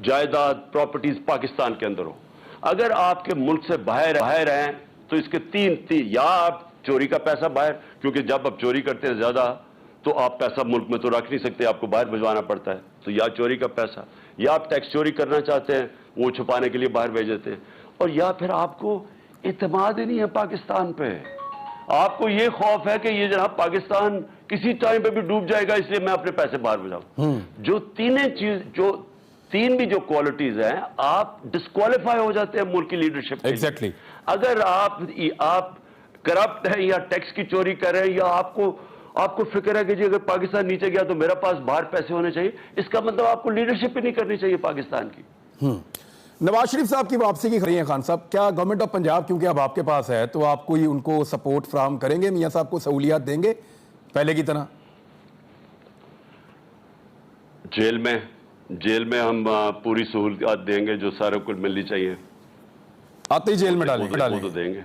جائیداد, پراپرٹیز پاکستان کے اندر ہو. اگر آپ کے ملک سے باہر ہیں تو اس کے تین یا آپ چوری کا پیسہ باہر, کیونکہ جب آپ چوری کرتے ہیں زیادہ تو آپ پیسہ ملک میں تو رکھ نہیں سکتے, آپ کو باہر بھجوانا پڑتا ہے, تو یا چوری کا پیسہ, یا آپ ٹیکس چوری کرنا چاہتے ہیں وہ چھپانے کے لیے باہر بھیج دیتے ہیں, اور یا پھر آپ کو اعتماد ہی نہیں ہے پاکستان پہ. آپ کو یہ خوف ہے کہ یہ جناب پاکستان کسی ٹائم پہ بھی ڈوب جائے گا, اس لیے میں اپنے پیسے باہر بھیجاؤں. جو تین بھی جو کوالٹیز ہیں آپ ڈسکوالیفائی ہو جاتے ہیں ملک کی لیڈرشپ. ایگزیکٹلی. اگر آپ کرپٹ ہیں یا ٹیکس کی چوری کر رہے ہیں یا آپ کو فکر ہے کہ جی اگر پاکستان نیچے گیا تو میرا پاس باہر پیسے ہونے چاہیے, اس کا مطلب آپ کو لیڈرشپ ہی نہیں کرنی چاہیے پاکستان کی. نواز شریف صاحب کی واپسی کی خبریں ہیں خان صاحب, کیا گورنمنٹ آف پنجاب کیونکہ اب آپ کے پاس ہے تو آپ کوئی ان کو سپورٹ فراہم کریں گے, میاں صاحب کو سہولیات دیں گے پہلے کی طرح؟ جیل میں ہم پوری سہولت دیں گے جو سارے کو ملنی چاہیے. آتے ہی جیل میں ڈالیں وہ تو دیں گے.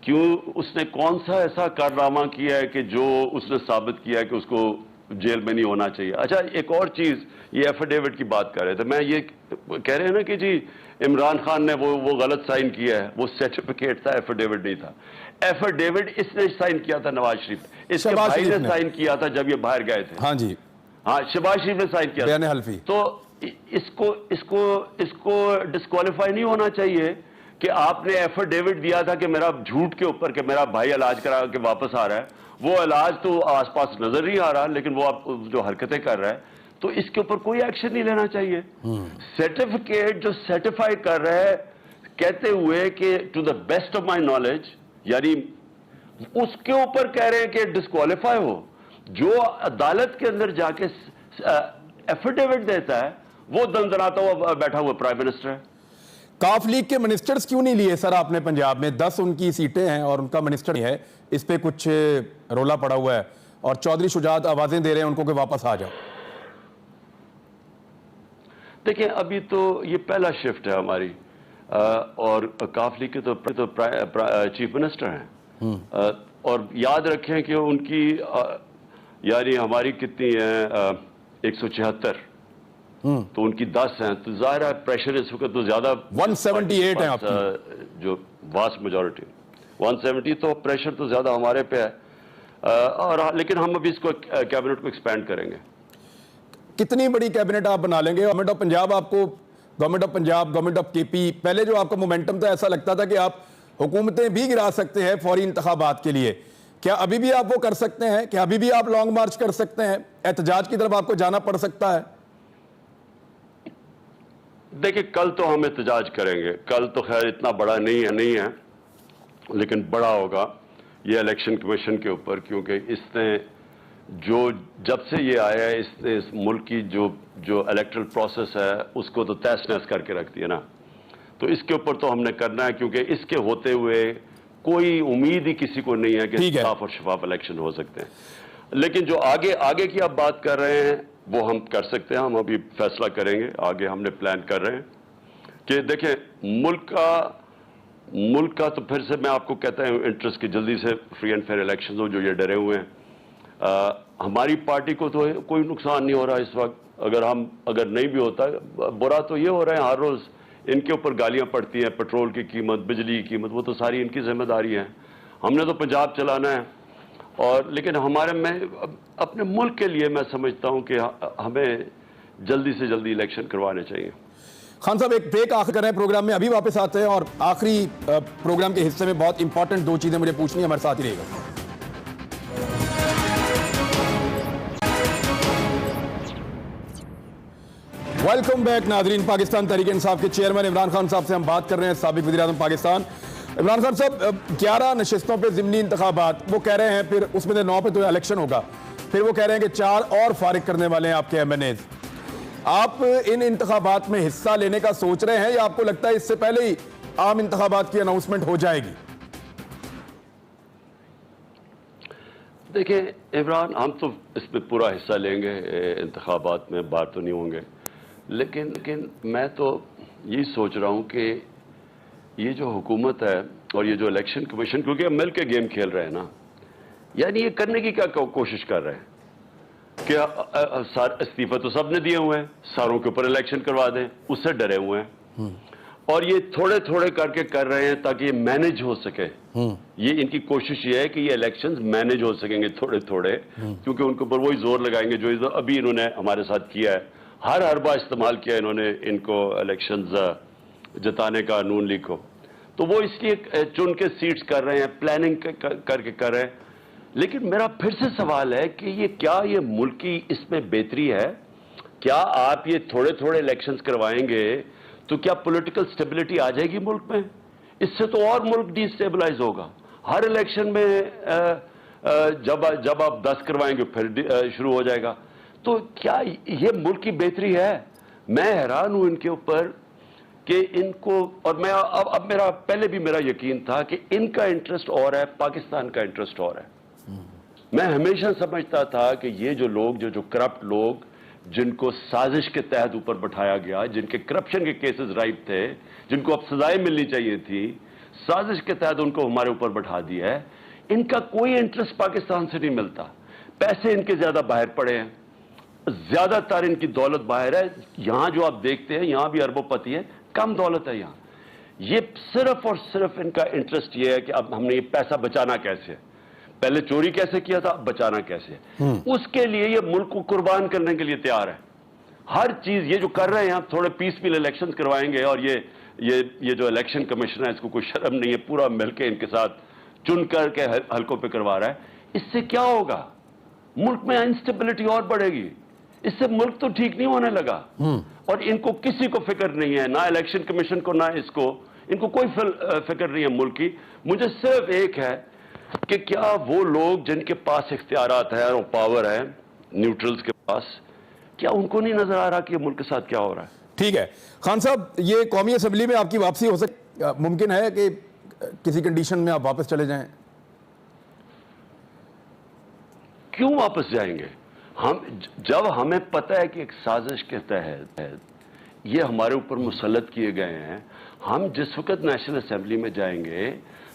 کیوں اس نے کون سا ایسا کارنامہ کیا ہے کہ جو اس نے ثابت کیا ہے کہ اس کو جیل میں نہیں ہونا چاہیے؟ اچھا ایک اور چیز, یہ ایفیڈیوٹ کی بات کر رہے تھے, میں یہ کہہ رہے ہیں نا کہ جی عمران خان نے وہ غلط سائن کیا ہے, وہ سرٹیفکیٹ تھا, ایفیڈیوٹ نہیں تھا. ایفیڈیوٹ اس نے سائن کیا تھا نواز شریف, اس کے بھائی نے سائن کیا تھا جب یہ باہر گئے تھے. ہاں جی, ہاں شہباز شریف نے سائن کیا بیان حلفی. تو اس کو ڈسکوالیفائی نہیں ہونا چاہیے کہ آپ نے ایفیڈیوٹ دیا تھا کہ میرا جھوٹ کے اوپر کہ میرا بھائی علاج کرا کے واپس آ رہا ہے, وہ علاج تو آس پاس نظر نہیں آ رہا لیکن وہ آپ جو حرکتیں کر رہا ہے, تو اس کے اوپر کوئی ایکشن نہیں لینا چاہیے. سرٹیفکیٹ جو سرٹیفائی کر رہا ہے کہتے ہوئے کہ to the best of my knowledge, یعنی اس کے اوپر کہہ رہے ہیں کہ ڈسکوالیفائی ہو. جو عدالت کے اندر جا کے ایفیڈیوٹ دیتا ہے وہ دندناتا ہوا بیٹھا ہوا پرائم منسٹر ہے. کاف لیگ کے منسٹرز کیوں نہیں لیے سر آپ نے پنجاب میں؟ 10 ان کی سیٹیں ہیں اور ان کا منسٹر ہے, اس پہ کچھ رولا پڑا ہوا ہے اور چودھری شجاعت آوازیں دے رہے ہیں ان کو کہ واپس آ جاؤ. دیکھیں ابھی تو یہ پہلا شفٹ ہے ہماری, اور کاف لیگ کے تو چیف منسٹر ہیں, اور یاد رکھیں کہ ان کی یعنی ہماری کتنی ہیں 176, تو ان کی 10 ہیں, تو ظاہر ہے پریشر اس وقت تو زیادہ 178 ہیں آپ کی, جو واسٹ میجورٹی 170, تو پریشر تو زیادہ ہمارے پہ ہے. اور لیکن ہم ابھی اس کو کیبنٹ کو ایکسپینڈ کریں گے. کتنی بڑی کیبنٹ آپ بنا لیں گے؟ گورنمنٹ آف پنجاب آپ کو, government of Punjab, government of کے پی, پہلے جو آپ کا مومنٹم تھا ایسا لگتا تھا کہ آپ حکومتیں بھی گرا سکتے ہیں فوری انتخابات کے لیے, کیا ابھی بھی آپ وہ کر سکتے ہیں؟ کیا ابھی بھی آپ لانگ مارچ کر سکتے ہیں؟ احتجاج کی طرف آپ کو جانا پڑ سکتا ہے؟ دیکھیں کل تو ہم احتجاج کریں گے, کل تو خیر اتنا بڑا نہیں ہے لیکن بڑا ہوگا یہ الیکشن کمیشن کے اوپر, کیونکہ اس نے جب سے یہ آیا ہے اس نے اس ملک کی جو الیکٹرل پروسیس ہے اس کو تو تہس نہس کر کے رکھ دیا نا. تو اس کے اوپر تو ہم نے کرنا ہے, کیونکہ اس کے ہوتے ہوئے کوئی امید ہی کسی کو نہیں ہے کہ صاف اور شفاف الیکشن ہو سکتے ہیں. لیکن جو آگے کی آپ بات کر رہے ہیں وہ ہم کر سکتے ہیں, ہم ابھی فیصلہ کریں گے. آگے ہم نے پلان کر رہے ہیں کہ دیکھیں ملک کا تو پھر سے میں آپ کو کہتا ہوں انٹرسٹ کی جلدی سے فری اینڈ فیئر الیکشن ہو, جو یہ ڈرے ہوئے ہیں. ہماری پارٹی کو تو کوئی نقصان نہیں ہو رہا اس وقت, اگر نہیں بھی ہوتا, برا تو یہ ہو رہا ہے ہر روز ان کے اوپر گالیاں پڑتی ہیں, پیٹرول کی قیمت, بجلی کی قیمت, وہ تو ساری ان کی ذمہ داری ہے. ہم نے تو پنجاب چلانا ہے, اور لیکن میں اپنے ملک کے لیے میں سمجھتا ہوں کہ ہمیں جلدی سے جلدی الیکشن کروانے چاہیے. خان صاحب ایک بریک آخر کر رہے ہیں پروگرام میں, ابھی واپس آتے ہیں اور آخری پروگرام کے حصے میں بہت امپورٹنٹ 2 چیزیں مجھے پوچھنی ہیں, ہمارے ساتھ ہی رہے گا. ویلکم بیک ناظرین. پاکستان تحریک انصاف کے چیئرمین عمران خان صاحب سے ہم بات کر رہے ہیں, سابق وزیر اعظم پاکستان. عمران خان صاحب 11 نشستوں پہ ضمنی انتخابات, وہ کہہ رہے ہیں پھر اس میں 9 پہ تو الیکشن ہوگا, پھر وہ کہہ رہے ہیں کہ 4 اور فارغ کرنے والے ہیں آپ کے ایم این ایز. آپ ان انتخابات میں حصہ لینے کا سوچ رہے ہیں یا آپ کو لگتا ہے اس سے پہلے ہی عام انتخابات کی اناؤنسمنٹ ہو جائے گی؟ دیکھیں عمران, ہم تو اس میں پورا حصہ لیں گے انتخابات میں, باہر تو نہیں ہوں گے, لیکن میں تو یہی سوچ رہا ہوں کہ یہ جو حکومت ہے اور یہ جو الیکشن کمیشن, کیونکہ ہم مل کے گیم کھیل رہے ہیں نا, یعنی یہ کرنے کی کیا کوشش کر رہے ہیں کہ استعفے تو سب نے دیے ہوئے ہیں, ساروں کے اوپر الیکشن کروا دیں, اس سے ڈرے ہوئے ہیں, اور یہ تھوڑے کر کے کر رہے ہیں تاکہ یہ مینج ہو سکے. یہ ان کی کوشش یہ ہے کہ یہ الیکشنز مینج ہو سکیں گے تھوڑے, کیونکہ ان کے اوپر وہی زور لگائیں گے جو ابھی انہوں نے ہمارے ساتھ کیا ہے. ہر حربہ استعمال کیا انہوں نے ان کو الیکشنز جتانے کا نون لیگ کو, تو وہ اس لیے چن کے سیٹس کر رہے ہیں, پلاننگ کر کے کر رہے ہیں. لیکن میرا پھر سے سوال ہے کہ یہ ملک کی اس میں بہتری ہے کیا آپ یہ تھوڑے تھوڑے الیکشنز کروائیں گے تو کیا پولیٹیکل سٹیبلٹی آ جائے گی ملک میں؟ اس سے تو اور ملک ڈی سٹیبلائز ہوگا. ہر الیکشن میں جب آپ 10 کروائیں گے پھر شروع ہو جائے گا. تو کیا یہ ملک کی بہتری ہے؟ میں حیران ہوں ان کے اوپر کہ ان کو، اور میں اب میرا پہلے بھی میرا یقین تھا کہ ان کا انٹرسٹ اور ہے، پاکستان کا انٹرسٹ اور ہے. میں ہمیشہ سمجھتا تھا کہ یہ جو لوگ جو کرپٹ لوگ جن کو سازش کے تحت اوپر بٹھایا گیا، جن کے کرپشن کے کیسز رائٹ تھے، جن کو اب سزائیں ملنی چاہیے تھی، سازش کے تحت ان کو ہمارے اوپر بٹھا دیا ہے. ان کا کوئی انٹرسٹ پاکستان سے نہیں ملتا. پیسے ان کے زیادہ باہر پڑے ہیں، زیادہ تر ان کی دولت باہر ہے. یہاں جو آپ دیکھتے ہیں یہاں بھی اربوں پتی ہے، کم دولت ہے یہاں. یہ صرف اور صرف ان کا انٹرسٹ یہ ہے کہ اب ہم نے یہ پیسہ بچانا کیسے ہے. پہلے چوری کیسے کیا تھا، اب بچانا کیسے ہے. اس کے لیے یہ ملک کو قربان کرنے کے لیے تیار ہے. ہر چیز یہ جو کر رہے ہیں، آپ تھوڑے پیسفل الیکشنز کروائیں گے، اور یہ جو الیکشن کمیشن ہے اس کو کوئی شرم نہیں ہے، پورا مل کے ان کے ساتھ چن کر کے حلقوں پہ کروا رہا ہے. اس سے کیا ہوگا؟ ملک میں انسٹیبلٹی اور بڑھے گی. اس سے ملک تو ٹھیک نہیں ہونے لگا. اور ان کو کسی کو فکر نہیں ہے، نہ الیکشن کمیشن کو نہ اس کو، ان کو کوئی فکر نہیں ہے ملک کی. مجھے صرف ایک ہے کہ کیا وہ لوگ جن کے پاس اختیارات ہیں اور پاور ہے، نیوٹرلز کے پاس، کیا ان کو نہیں نظر آ رہا کہ ملک کے ساتھ کیا ہو رہا ہے؟ ٹھیک ہے خان صاحب، یہ قومی اسمبلی میں آپ کی واپسی ممکن ہے کہ کسی کنڈیشن میں آپ واپس چلے جائیں؟ کیوں واپس جائیں گے؟ جب ہمیں پتہ ہے کہ ایک سازش کے تحت یہ ہمارے اوپر مسلط کیے گئے ہیں، ہم جس وقت نیشنل اسمبلی میں جائیں گے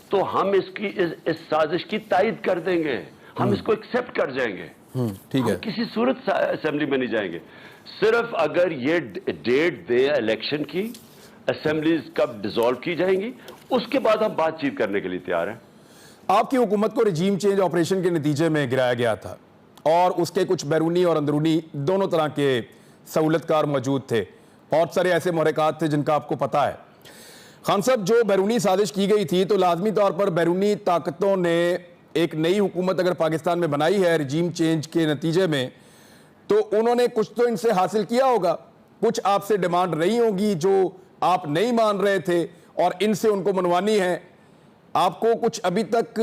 تو ہم اس سازش کی تائید کر دیں گے، ہم اس کو ایکسپٹ کر جائیں گے. ٹھیک ہے، ہم کسی صورت اسمبلی میں نہیں جائیں گے. صرف اگر یہ ڈیٹ دے الیکشن کی، اسمبلیز کب ڈیزالو کی جائیں گی، اس کے بعد ہم بات چیت کرنے کے لیے تیار ہیں. آپ کی حکومت کو رجیم چینج آپریشن کے نتیجے میں گرایا گیا تھا، اور اس کے کچھ بیرونی اور اندرونی دونوں طرح کے سہولت کار موجود تھے. بہت سارے ایسے محرکات تھے جن کا آپ کو پتہ ہے. خان صاحب، جو بیرونی سازش کی گئی تھی تو لازمی طور پر بیرونی طاقتوں نے ایک نئی حکومت اگر پاکستان میں بنائی ہے رجیم چینج کے نتیجے میں، تو انہوں نے کچھ تو ان سے حاصل کیا ہوگا، کچھ آپ سے ڈیمانڈ رہی ہوگی جو آپ نہیں مان رہے تھے اور ان سے ان کو منوانی ہے. آپ کو کچھ ابھی تک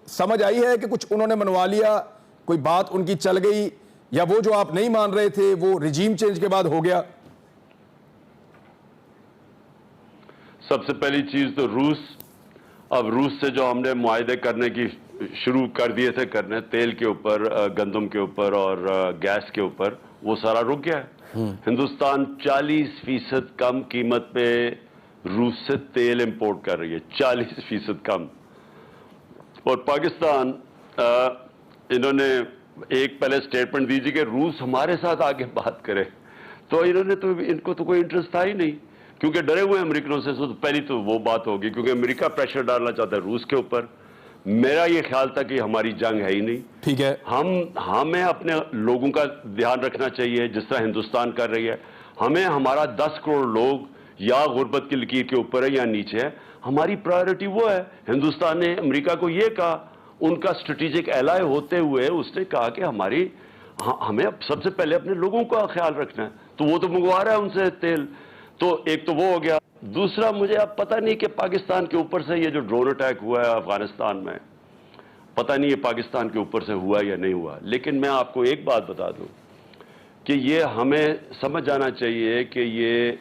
سمجھ آئی ہے کہ کچھ انہوں نے منوا لیا، کوئی بات ان کی چل گئی، یا وہ جو آپ نہیں مان رہے تھے وہ رجیم چینج کے بعد ہو گیا؟ سب سے پہلی چیز تو اب روس سے جو ہم نے معاہدے کرنے کی شروع کر دیے تھے کرنے، تیل کے اوپر، گندم کے اوپر اور گیس کے اوپر، وہ سارا رک گیا ہے. ہندوستان 40% کم قیمت پہ روس سے تیل امپورٹ کر رہی ہے، 40% کم. اور پاکستان، انہوں نے ایک پہلے سٹیٹمنٹ دیجیے کہ روس ہمارے ساتھ آگے بات کرے، تو ان کو تو کوئی انٹرسٹ تھا ہی نہیں، کیونکہ ڈرے ہوئے امریکنوں سے. پہلی تو وہ بات ہوگی کیونکہ امریکہ پریشر ڈالنا چاہتا ہے روس کے اوپر. میرا یہ خیال تھا کہ ہماری جنگ ہے ہی نہیں. ٹھیک ہے، ہمیں اپنے لوگوں کا دھیان رکھنا چاہیے جس طرح ہندوستان کر رہی ہے. ہمارا 10 کروڑ لوگ یا غربت کی لکیر کے اوپر ہے یا نیچے ہے. ہماری پرائیورٹی وہ ہے. ہندوستان نے امریکہ کو یہ کہا، ان کا اسٹریٹجک ایلائی ہوتے ہوئے اس نے کہا کہ ہمیں سب سے پہلے اپنے لوگوں کا خیال رکھنا ہے. تو وہ تو منگوا رہا ہے ان سے تیل. تو ایک تو وہ ہو گیا. دوسرا، مجھے اب پتہ نہیں کہ پاکستان کے اوپر سے یہ جو ڈرون اٹیک ہوا ہے افغانستان میں، پتہ نہیں یہ پاکستان کے اوپر سے ہوا یا نہیں ہوا. لیکن میں آپ کو ایک بات بتا دوں کہ یہ ہمیں سمجھ جانا چاہیے کہ یہ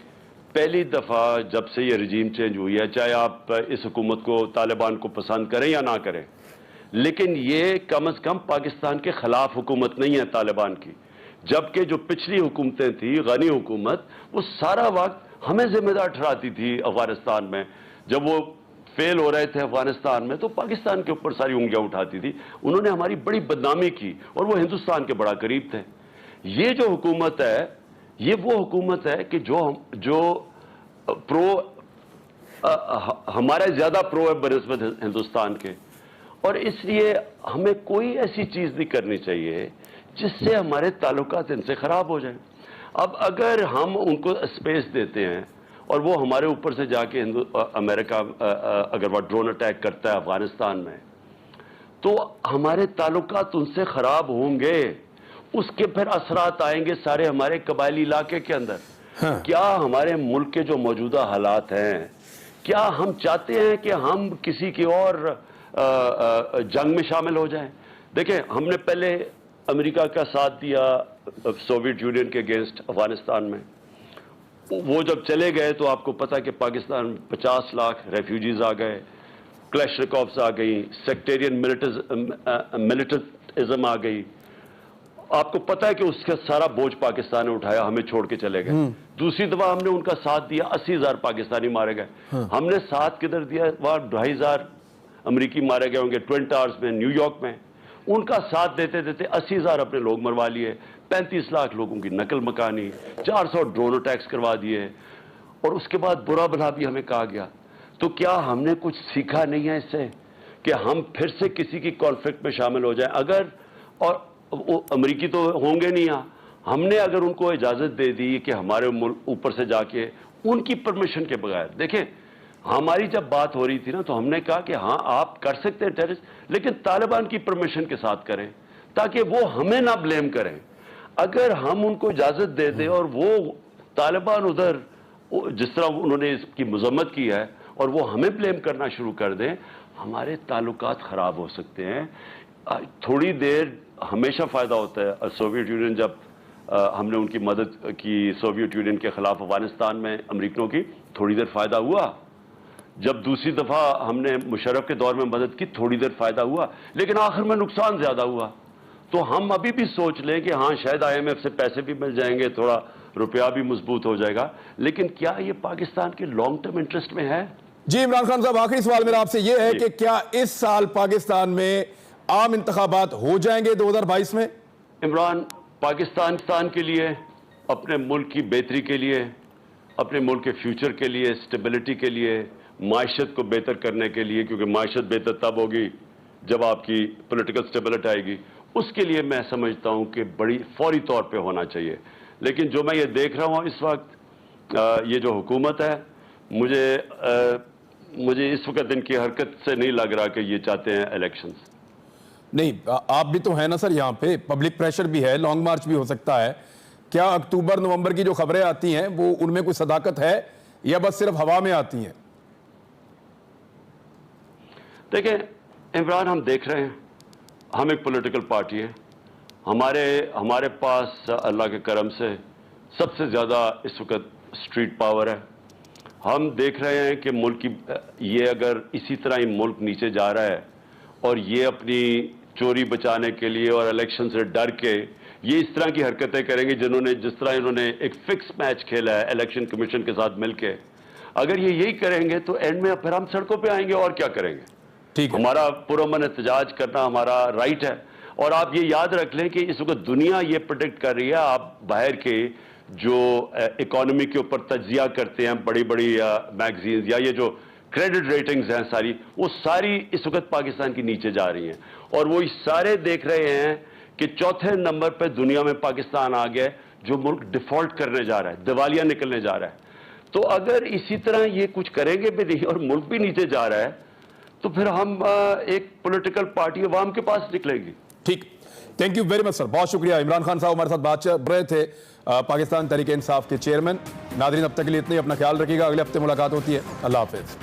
پہلی دفعہ جب سے یہ رجیم چینج ہوئی ہے، چاہے آپ اس حکومت کو، طالبان کو پسند کریں یا نہ کریں، لیکن یہ کم از کم پاکستان کے خلاف حکومت نہیں ہے طالبان کی. جبکہ جو پچھلی حکومتیں تھیں، غنی حکومت، وہ سارا وقت ہمیں ذمہ دار ٹھہراتی تھی افغانستان میں. جب وہ فیل ہو رہے تھے افغانستان میں تو پاکستان کے اوپر ساری انگلیاں اٹھاتی تھی. انہوں نے ہماری بڑی بدنامی کی اور وہ ہندوستان کے بڑا قریب تھے. یہ جو حکومت ہے، یہ وہ حکومت ہے کہ جو ہمارے زیادہ پرو ہے بنسبت ہندوستان کے. اور اس لیے ہمیں کوئی ایسی چیز نہیں کرنی چاہیے جس سے ہمارے تعلقات ان سے خراب ہو جائیں. اب اگر ہم ان کو اسپیس دیتے ہیں اور وہ ہمارے اوپر سے جا کے امریکہ اگر وہ ڈرون اٹیک کرتا ہے افغانستان میں، تو ہمارے تعلقات ان سے خراب ہوں گے. اس کے پھر اثرات آئیں گے سارے ہمارے قبائلی علاقے کے اندر. کیا ہمارے ملک کے جو موجودہ حالات ہیں، کیا ہم چاہتے ہیں کہ ہم کسی کی اور جنگ میں شامل ہو جائیں؟ دیکھیں، ہم نے پہلے امریکہ کا ساتھ دیا سوویت یونین کے اگینسٹ افغانستان میں. وہ جب چلے گئے تو آپ کو پتا کہ پاکستان میں 50 لاکھ ریفیوجیز آ گئے، کلیشنکوفز آ گئی، سیکٹیرین ملٹرزم آ گئی. آپ کو پتا ہے کہ اس کا سارا بوجھ پاکستان نے اٹھایا، ہمیں چھوڑ کے چلے گئے. دوسری دفعہ ہم نے ان کا ساتھ دیا، 80,000 پاکستانی مارے گئے. ہم نے ساتھ کدھر دیا؟ وہاں 2,500 امریکی مارے گئے ہوں گے ٹوئن ٹاورز میں، نیو یارک میں. ان کا ساتھ دیتے دیتے 80,000 اپنے لوگ مروا لیے، 35 لاکھ لوگوں کی نقل مکانی، 400 ڈرون اٹیکس کروا دیے، اور اس کے بعد برا بھلا بھی ہمیں کہا گیا. تو کیا ہم نے کچھ سیکھا نہیں ہے اس سے کہ ہم پھر سے کسی کی کانفلکٹ میں شامل ہو جائیں؟ اگر اور امریکی تو ہوں گے نہیں، ہم نے اگر ان کو اجازت دے دی کہ ہمارے ملک اوپر سے جا کے ان کی پرمیشن کے بغیر، دیکھیں ہماری جب بات ہو رہی تھی نا تو ہم نے کہا کہ ہاں آپ کر سکتے ہیں ٹیررسٹ، لیکن طالبان کی پرمیشن کے ساتھ کریں تاکہ وہ ہمیں نہ بلیم کریں. اگر ہم ان کو اجازت دے دیں اور وہ طالبان ادھر جس طرح انہوں نے اس کی مذمت کی ہے اور وہ ہمیں بلیم کرنا شروع کر دیں، ہمارے تعلقات خراب ہو سکتے ہیں. تھوڑی دیر ہمیشہ فائدہ ہوتا ہے. سوویت یونین جب ہم نے ان کی مدد کی سوویت یونین کے خلاف افغانستان میں امریکنوں کی، تھوڑی دیر فائدہ ہوا. جب دوسری دفعہ ہم نے مشرف کے دور میں مدد کی، تھوڑی دیر فائدہ ہوا، لیکن آخر میں نقصان زیادہ ہوا. تو ہم ابھی بھی سوچ لیں کہ ہاں شاید IMF سے پیسے بھی مل جائیں گے، تھوڑا روپیہ بھی مضبوط ہو جائے گا، لیکن کیا یہ پاکستان کے لانگ ٹرم انٹرسٹ میں ہے؟ جی عمران خان صاحب، آخری سوال میرا آپ سے یہ ہے کہ کیا اس سال پاکستان میں عام انتخابات ہو جائیں گے 2022 میں؟ عمران، پاکستان کے لیے، اپنے ملک کی بہتری کے لیے، اپنے ملک کے فیوچر کے لیے، اسٹیبلٹی کے لیے، معیشت کو بہتر کرنے کے لیے، کیونکہ معیشت بہتر تب ہوگی جب آپ کی پولیٹیکل اسٹیبلٹی آئے گی، اس کے لیے میں سمجھتا ہوں کہ بڑی فوری طور پہ ہونا چاہیے. لیکن جو میں یہ دیکھ رہا ہوں اس وقت، یہ جو حکومت ہے، مجھے اس وقت ان کی حرکت سے نہیں لگ رہا کہ یہ چاہتے ہیں الیکشنز. نہیں، آپ بھی تو ہیں نا سر، یہاں پہ پبلک پریشر بھی ہے، لانگ مارچ بھی ہو سکتا ہے. کیا اکتوبر نومبر کی جو خبریں آتی ہیں وہ ان میں کوئی صداقت ہے یا بس صرف ہوا میں آتی ہیں؟ دیکھیں عمران، ہم دیکھ رہے ہیں، ہم ایک پولیٹیکل پارٹی ہے، ہمارے پاس اللہ کے کرم سے سب سے زیادہ اس وقت اسٹریٹ پاور ہے. ہم دیکھ رہے ہیں کہ ملک کی یہ اگر اسی طرح ہی ملک نیچے جا رہا ہے اور یہ اپنی چوری بچانے کے لیے اور الیکشن سے ڈر کے یہ اس طرح کی حرکتیں کریں گے جس طرح انہوں نے ایک فکس میچ کھیلا ہے الیکشن کمیشن کے ساتھ مل کے، اگر یہ یہی کریں گے تو اینڈ میں پھر ہم سڑکوں پہ آئیں گے اور کیا کریں گے. ہمارا پرامن احتجاج کرنا ہمارا رائٹ ہے. اور آپ یہ یاد رکھ لیں کہ اس وقت دنیا یہ پریڈکٹ کر رہی ہے، آپ باہر کے جو اکانومی کے اوپر تجزیہ کرتے ہیں بڑی بڑی میگزینز یا یہ جو کریڈٹ ریٹنگز ہیں ساری، وہ ساری اس وقت پاکستان کی نیچے جا رہی ہیں، اور وہ سارے دیکھ رہے ہیں کہ چوتھے نمبر پہ دنیا میں پاکستان آ گیا جو ملک ڈیفالٹ کرنے جا رہا ہے، دیوالیہ نکلنے جا رہا ہے. تو اگر اسی طرح یہ کچھ کریں گے بھی نہیں اور ملک بھی نیچے جا رہا ہے تو پھر ہم ایک پولیٹیکل پارٹی عوام کے پاس نکلے گی. ٹھیک، تھینک یو ویری مچ سر، بہت شکریہ. عمران خان صاحب ہمارے ساتھ بات کر رہے تھے، پاکستان تحریک انصاف کے چیئرمین. ناظرین اب تک کے لیے اتنے ہی، اپنا خیال رکھیے گا، اگلے ہفتے ملاقات ہوتی ہے. اللہ حافظ.